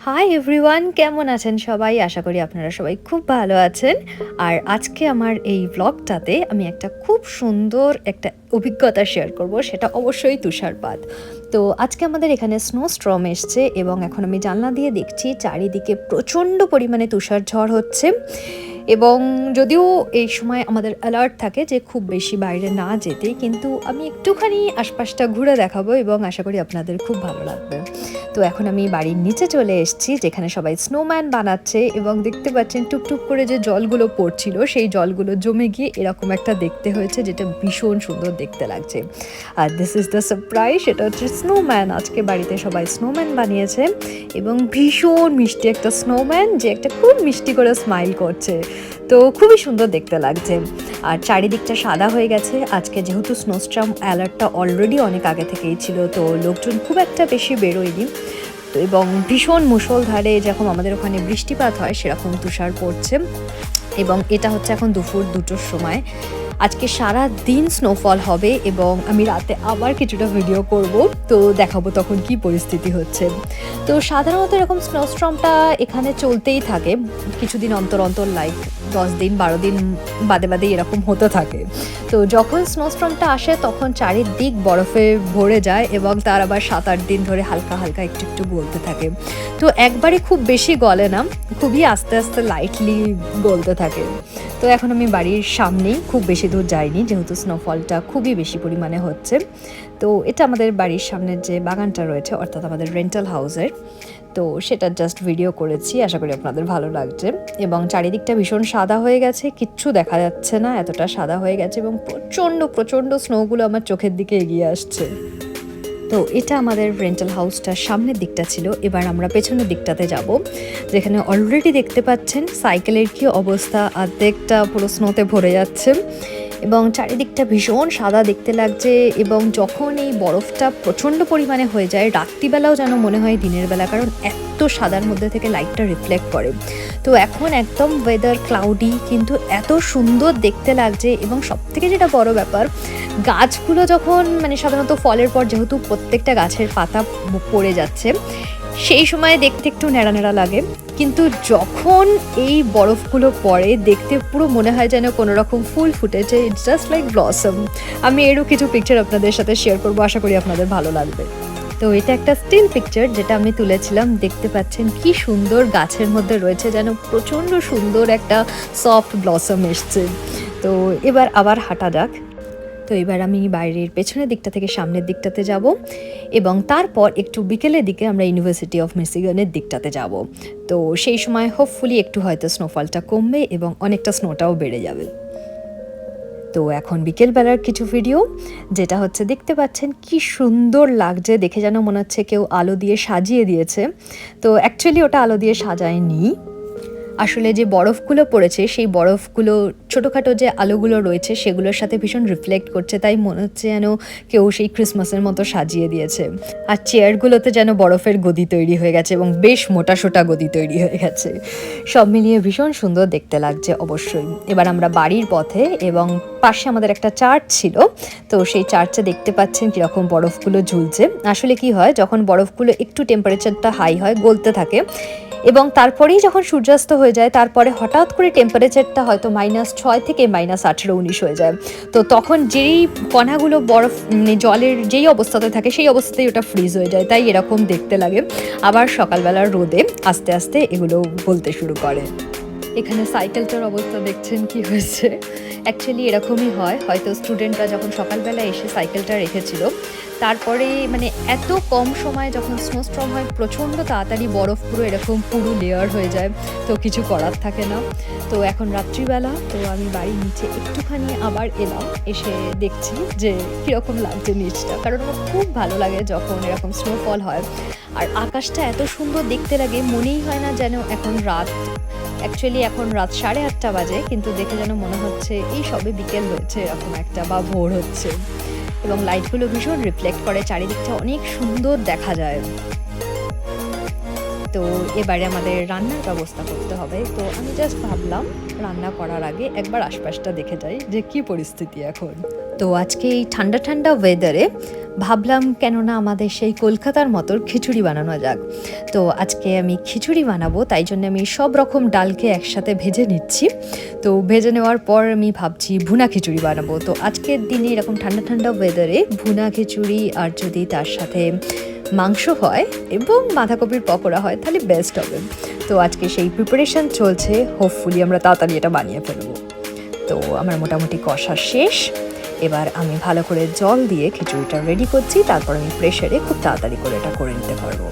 Hi everyone, কেমন আছেন সবাই? আশা করি আপনারা সবাই খুব ভালো আছেন। আর আজকে আমার এই ব্লগটাতে আমি একটা খুব সুন্দর একটা অভিজ্ঞতা শেয়ার করব, সেটা অবশ্যই তুষারপাত। তো আজকে আমাদের এখানে স্নোস্টর্ম এসছে এবং এখন আমি জানলা দিয়ে দেখছি চারিদিকে প্রচণ্ড পরিমাণে তুষার ঝড় হচ্ছে। এবং যদিও এই সময় আমাদের অ্যালার্ট থাকে যে খুব বেশি বাইরে না যেতে, কিন্তু আমি একটুখানি আশপাশটা ঘুরে দেখাবো এবং আশা করি আপনাদের খুব ভালো লাগবে। তো এখন আমি বাড়ির নিচে চলে এসেছি, যেখানে সবাই স্নোম্যান বানাচ্ছে এবং দেখতে পাচ্ছেন টুপটুপ করে যে জলগুলো পড়ছিল সেই জলগুলো জমে গিয়ে এরকম একটা দেখতে হয়েছে, যেটা ভীষণ সুন্দর দেখতে লাগছে। আর দিস ইজ দ্য সারপ্রাইজ, সেটা হচ্ছে স্নোম্যান। আজকে বাড়িতে সবাই স্নোম্যান বানিয়েছে এবং ভীষণ মিষ্টি একটা স্নোম্যান, যে একটা খুব মিষ্টি করে স্মাইল করছে। তো খুবই সুন্দর দেখতে লাগছে। আর চারিদিকটা সাদা হয়ে গেছে আজকে, যেহেতু স্নোস্টর্ম অ্যালার্টটা অলরেডি অনেক আগে থেকেই ছিল, তো লোকজন খুব একটা বেশি বেরোয়নি। তো এবং ভীষণ মুষলধারে যখন আমাদের ওখানে বৃষ্টিপাত হয় সেরকম তুষার পড়ছে। এবং এটা হচ্ছে এখন দুপুর 2টোর সময়। আজকে সারা দিন স্নোফল হবে এবং আমি রাতে আবার কিছুটা ভিডিও করব, তো দেখাবো তখন কি পরিস্থিতি হচ্ছে। তো সাধারণত এরকম স্নোস্টর্মটা এখানে চলতেই থাকে কিছুদিন অন্তর অন্তর, লাইক 10 দিন 12 দিন বাদে বাদে এরকম হতে থাকে। তো যখন স্নোস্টর্মটা আসে তখন চারিদিক বরফে ভরে যায় এবং তার আবার 7-8 দিন ধরে হালকা হালকা একটু একটু গলতে থাকে। তো একবারে খুব বেশি গলে না, খুবই আস্তে আস্তে লাইটলি গলতে থাকে। তো এখন আমি বাড়ির সামনেই, খুব বেশি দূর যাইনি যেহেতু স্নোফলটা খুবই বেশি পরিমাণে হচ্ছে। তো এটা আমাদের বাড়ির সামনের যে বাগানটা রয়েছে, অর্থাৎ আমাদের রেন্টাল হাউসের, তো সেটা জাস্ট ভিডিও করেছি, আশা করি আপনাদের ভালো লাগছে। এবং চারিদিকটা ভীষণ সাদা হয়ে গেছে, কিচ্ছু দেখা যাচ্ছে না, এতটা সাদা হয়ে গেছে এবং প্রচণ্ড প্রচণ্ড স্নোগুলো আমার চোখের দিকে এগিয়ে আসছে। তো এটা আমাদের রেন্টাল হাউসটার সামনের দিকটা ছিল। এবার আমরা পেছনের দিকটাতে যাব, যেখানে অলরেডি দেখতে পাচ্ছেন সাইকেলের কি অবস্থা, অর্ধেকটা পুরো স্নোতে ভরে যাচ্ছে এবং চারিদিকটা ভীষণ সাদা দেখতে লাগছে। এবং যখন এই বরফটা প্রচণ্ড পরিমাণে হয়ে যায়, রাত্রিবেলাও যেন মনে হয় দিনের বেলা, কারণ এত সাদার মধ্যে থেকে লাইটটা রিফ্লেক্ট করে। তো এখন একদম ওয়েদার ক্লাউডি, কিন্তু এত সুন্দর দেখতে লাগছে। এবং সবথেকে যেটা বড় ব্যাপার, গাছগুলো যখন সাধারণত ফলের পর যেহেতু প্রত্যেকটা গাছের পাতা পড়ে যাচ্ছে, সেই সময় দেখতে একটু ন্যাড়া ন্যাড়া লাগে, কিন্তু যখন এই বরফগুলো পড়ে দেখতে পুরো মনে হয় যেন কোনো রকম ফুল ফুটেছে। It's just like blossom. আমি এরও কিছু পিকচার আপনাদের সাথে শেয়ার করবো, আশা করি আপনাদের ভালো লাগবে। তো এটা একটা স্টিল পিকচার যেটা আমি তুলেছিলাম, দেখতে পাচ্ছেন কি সুন্দর গাছের মধ্যে রয়েছে, যেন প্রচণ্ড সুন্দর একটা সফট ব্লসম এসছে। তো এবার আবার হাঁটা যাক। তো এবার আমি বাইরের পেছনের দিকটা থেকে সামনের দিকটাতে যাব এবং তারপর একটু বিকেলের দিকে আমরা ইউনিভার্সিটি অফ মিশিগানের দিকটাতে যাব। তো সেই সময় হোপফুলি একটু হয়তো স্নোফলটা কমবে এবং অনেকটা স্নোটাও বেড়ে যাবে। তো এখন বিকেলবেলার কিছু ভিডিও, যেটা হচ্ছে দেখতে পাচ্ছেন কি সুন্দর লাগছে, দেখে যেন মনে হচ্ছে কেউ আলো দিয়ে সাজিয়ে দিয়েছে। তো অ্যাকচুয়ালি ওটা আলো দিয়ে সাজায়নি, আসলে যে বরফগুলো পড়েছে সেই বরফগুলো ছোটোখাটো যে আলোগুলো রয়েছে সেগুলোর সাথে ভীষণ রিফ্লেক্ট করছে, তাই মনে হচ্ছে যেন কেউ সেই ক্রিসমাসের মতো সাজিয়ে দিয়েছে। আর চেয়ারগুলোতে যেন বরফের গদি তৈরি হয়ে গেছে এবং বেশ মোটাসোটা গদি তৈরি হয়ে গেছে। সব মিলিয়ে ভীষণ সুন্দর দেখতে লাগছে অবশ্যই। এবার আমরা বাড়ির পথে, এবং পাশে আমাদের একটা চার্চ ছিল, তো সেই চার্চে দেখতে পাচ্ছেন কীরকম বরফগুলো ঝুলছে। আসলে কি হয়, যখন বরফগুলো একটু টেম্পারেচারটা হাই হয় গলতে থাকে এবং তারপরেই যখন সূর্যাস্ত হয়ে যায়, তারপরে হঠাৎ করে টেম্পারেচারটা হয়তো -6 থেকে -18-19 হয়ে যায়। তো তখন যেই কণাগুলো বরফ জলের যেই অবস্থাতে থাকে সেই অবস্থাতেই ওটা ফ্রিজ হয়ে যায়, তাই এরকম দেখতে লাগে। আবার সকালবেলার রোদে আস্তে আস্তে এগুলো গলতে শুরু করে। এখানে সাইকেলটার অবস্থা দেখছেন কি হয়েছে। অ্যাকচুয়ালি এরকমই হয়, হয়তো স্টুডেন্টরা যখন সকালবেলা এসে সাইকেলটা রেখেছিল, তারপরে এত কম সময় যখন স্নোস্টর্ম হয়, প্রচণ্ড তাড়াতাড়ি বরফ পুরো এরকম পুরো লেয়ার হয়ে যায়, তো কিছু করার থাকে না। তো এখন রাত্রিবেলা, তো আমি বাড়ির নিচে একটুখানি আবার এলাম, এসে দেখছি যে কীরকম লাগছে নিচটা, কারণ আমার খুব ভালো লাগে যখন এরকম স্নোফল হয়। আর আকাশটা এত সুন্দর দেখতে লাগে, মনেই হয় না যেন এখন রাত। অ্যাকচুয়ালি এখন রাত 8:30 বাজে, কিন্তু দেখে যেন মনে হচ্ছে এই সবে বিকেল হয়েছে এরকম একটা, বা ভোর হচ্ছে। এবং লাইটগুলো ভীষণ রিফ্লেক্ট করে, চারিদিকটা অনেক সুন্দর দেখা যায়। তো এবারে আমাদের রান্নার ব্যবস্থা করতে হবে। তো আমি জাস্ট ভাবলাম রান্না করার আগে একবার আশপাশটা দেখে যাই যে কী পরিস্থিতি এখন। তো আজকে এই ঠান্ডা ঠান্ডা ওয়েদারে ভাবলাম কেননা আমাদের সেই কলকাতার মতো খিচুড়ি বানানো যাক। তো আজকে আমি খিচুড়ি বানাবো, তাই জন্য আমি সব রকম ডালকে একসাথে ভেজে নিচ্ছি। তো ভেজে নেওয়ার পর আমি ভাবছি ভুনা খিচুড়ি বানাবো। তো আজকের দিনে এরকম ঠান্ডা ঠান্ডা ওয়েদারে ভুনা খিচুড়ি আর যদি তার সাথে মাংস হয় এবং বাঁধাকপির পকোড়া হয় তাহলে বেস্ট হবে। তো আজকে সেই প্রিপারেশন চলছে, হোপফুলি আমরা তাড়াতাড়ি এটা বানিয়ে ফেলবো। তো আমার মোটামুটি কষা শেষ, এবার আমি ভালো করে জল দিয়ে খিচুড়িটা রেডি করছি, তারপর আমি প্রেশারে খুব তাড়াতাড়ি করে এটা করে নিতে পারবো।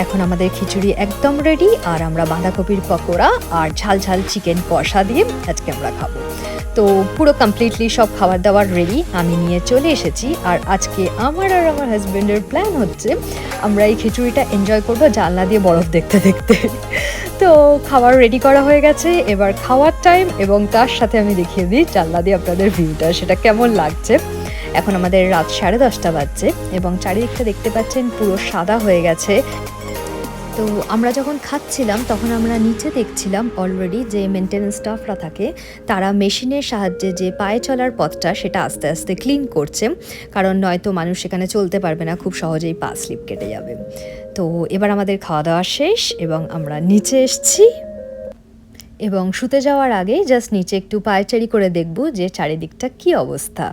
এখন আমাদের খিচুড়ি একদম রেডি, আর আমরা বাঁধাকপির পকোড়া আর ঝাল ঝাল চিকেন কষা দিয়ে আজকে আমরা খাবো। তো পুরো কমপ্লিটলি সব খাবার দাবার রেডি, আমি নিয়ে চলে এসেছি। আর আজকে আমার আর আমার হাজব্যান্ডের প্ল্যান হচ্ছে আমরা এই খিচুড়িটা এনজয় করবো জানলা দিয়ে বরফ দেখতে দেখতে। তো খাবার রেডি করা হয়ে গেছে, এবার খাওয়ার টাইম, এবং তার সাথে আমি দেখিয়ে দিই জানলা দিয়ে আপনাদের ভিউটা সেটা কেমন লাগছে। এখন আমাদের রাত 10:30 বাজছে এবং চারিদিকটা দেখতে পাচ্ছেন পুরো সাদা হয়ে গেছে। তো আমরা যখন খাচ্ছিলাম তখন আমরা নিচে দেখছিলাম অলরেডি যে মেনটেন্যান্স স্টাফরা থাকে তারা মেশিনের সাহায্যে যে পায়ে চলার পথটা সেটা আস্তে আস্তে ক্লিন করছে, কারণ নয়তো মানুষ সেখানে চলতে পারবে না, খুব সহজেই পা স্লিপ কেটে যাবে। তো এবার আমাদের খাওয়া দাওয়া শেষ এবং আমরা নিচে এসেছি, এবং শুতে যাওয়ার আগে জাস্ট নিচে একটু পায়চারি করে দেখব যে চারিদিকটা কি অবস্থা।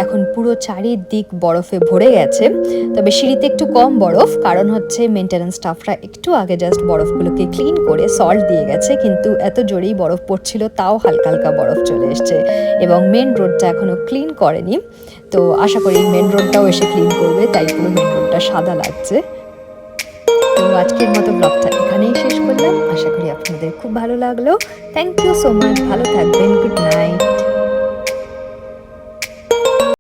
এখন পুরো চারিদিক বরফে ভরে গেছে, তবে সিঁড়িতে একটু কম বরফ, কারণ হচ্ছে মেনটেন্যান্স স্টাফরা একটু আগে জাস্ট বরফগুলোকে ক্লিন করে সল্ট দিয়ে গেছে, কিন্তু এত জোরেই বরফ পড়ছিল তাও হালকা হালকা বরফ চলে এসছে। এবং মেন রোডটা এখনও ক্লিন করেনি, তো আশা করি মেন রোডটাও এসে ক্লিন করবে, তাই পুরো মেন রোডটা সাদা লাগছে। তো আজকের মতো ব্লগটা এখানেই শেষ করলাম, আশা করি আপনাদের খুব ভালো লাগলো। থ্যাংক ইউ সো মাচ, ভালো থাকবেন, গুড নাইট।